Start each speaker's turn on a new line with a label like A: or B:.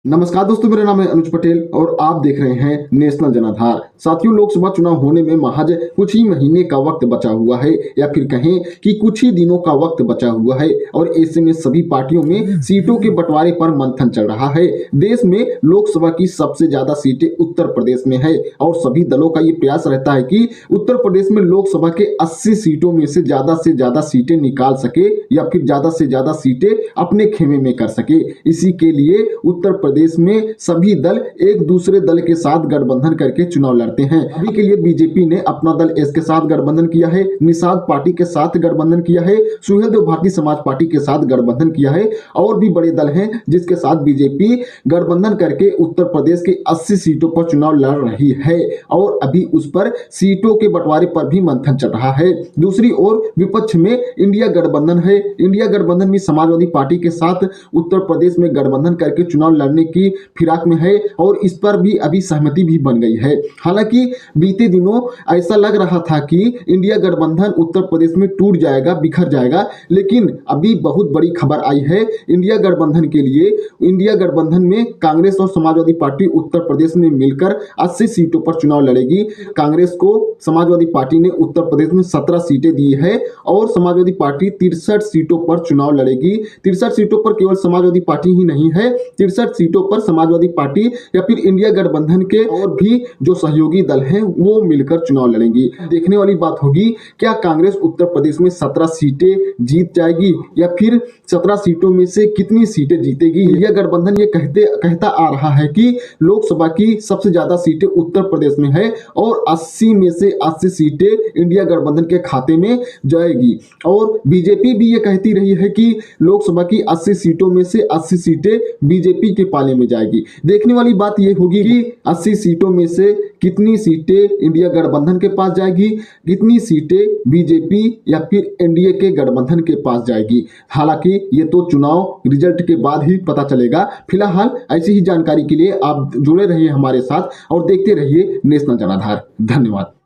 A: नमस्कार दोस्तों, मेरा नाम है अनुज पटेल और आप देख रहे हैं नेशनल जनाधार। साथियों, लोकसभा चुनाव होने में महज कुछ ही महीने का वक्त बचा हुआ है या फिर कहें कि कुछ ही दिनों का वक्त बचा हुआ है और ऐसे में सभी पार्टियों में सीटों के बंटवारे पर मंथन चल रहा है। देश में लोकसभा की सबसे ज्यादा सीटें उत्तर प्रदेश में है और सभी दलों का ये प्रयास रहता है कि उत्तर प्रदेश में लोकसभा के 80 सीटों में से ज्यादा सीटें निकाल सके या फिर ज्यादा से ज्यादा सीटें अपने खेमे में कर सके। इसी के लिए उत्तर प्रदेश में सभी दल एक दूसरे दल के साथ गठबंधन करके चुनाव लड़ते हैं। अभी के लिए बीजेपी ने अपना दल एस के साथ गठबंधन किया है, निषाद पार्टी के साथ गठबंधन किया है, सुहेलदेव भारतीय समाज पार्टी के साथ गठबंधन किया है और भी बड़े दल हैं जिसके साथ बीजेपी गठबंधन करके उत्तर प्रदेश के 80 सीटों पर चुनाव लड़ रही है और अभी उस पर सीटों के बंटवारे पर भी मंथन चल रहा है। दूसरी ओर विपक्ष में इंडिया गठबंधन है। इंडिया गठबंधन भी समाजवादी पार्टी के साथ उत्तर प्रदेश में गठबंधन करके चुनाव लड़ने की फिराक में है और इस पर भी अभी सहमति भी बन गई है। हालांकि बीते दिनों ऐसा लग रहा था कि इंडिया गठबंधन उत्तर प्रदेश में टूट जाएगा, बिखर जाएगा, लेकिन अभी बहुत बड़ी खबर आई है इंडिया गठबंधन के लिए। इंडिया गठबंधन में कांग्रेस और समाजवादी पार्टी उत्तर प्रदेश में मिलकर 80 सीटों पर चुनाव लड़ेगी। कांग्रेस को समाजवादी पार्टी ने उत्तर प्रदेश में 17 सीटें दी है और समाजवादी पार्टी 63 सीटों पर चुनाव लड़ेगी। 63 सीटों पर केवल समाजवादी पार्टी ही नहीं है, 63 सीटों पर समाजवादी पार्टी या फिर इंडिया गठबंधन के और भी जो सहयोगी दल हैं वो मिलकर चुनाव लड़ेंगी। देखने वाली बात होगी, क्या कांग्रेस उत्तर प्रदेश में 17 सीटें जीत जाएगी या फिर 17 सीटों में से कितनी सीटें जीतेगी। इंडिया गठबंधन ये कहता आ रहा है कि लोकसभा की सबसे ज्यादा सीटें उत्तर प्रदेश में है और 80 में से 80 सीटें इंडिया गठबंधन के खाते में जाएगी और बीजेपी भी ये कहती रही है कि लोकसभा की 80 सीटों में से 80 सीटें बीजेपी के पाले में जाएगी। देखने वाली बात यह होगी कि 80 सीटों में से कितनी सीटें इंडिया गठबंधन के पास जाएगी, कितनी सीटें बीजेपी या फिर एनडीए के गठबंधन के पास जाएगी। हालांकि ये तो चुनाव रिजल्ट के बाद ही पता चलेगा। फिलहाल ऐसी ही जानकारी के लिए आप जुड़े रहिए हमारे साथ और देखते रहिए नेशनल जनाधार। धन्यवाद।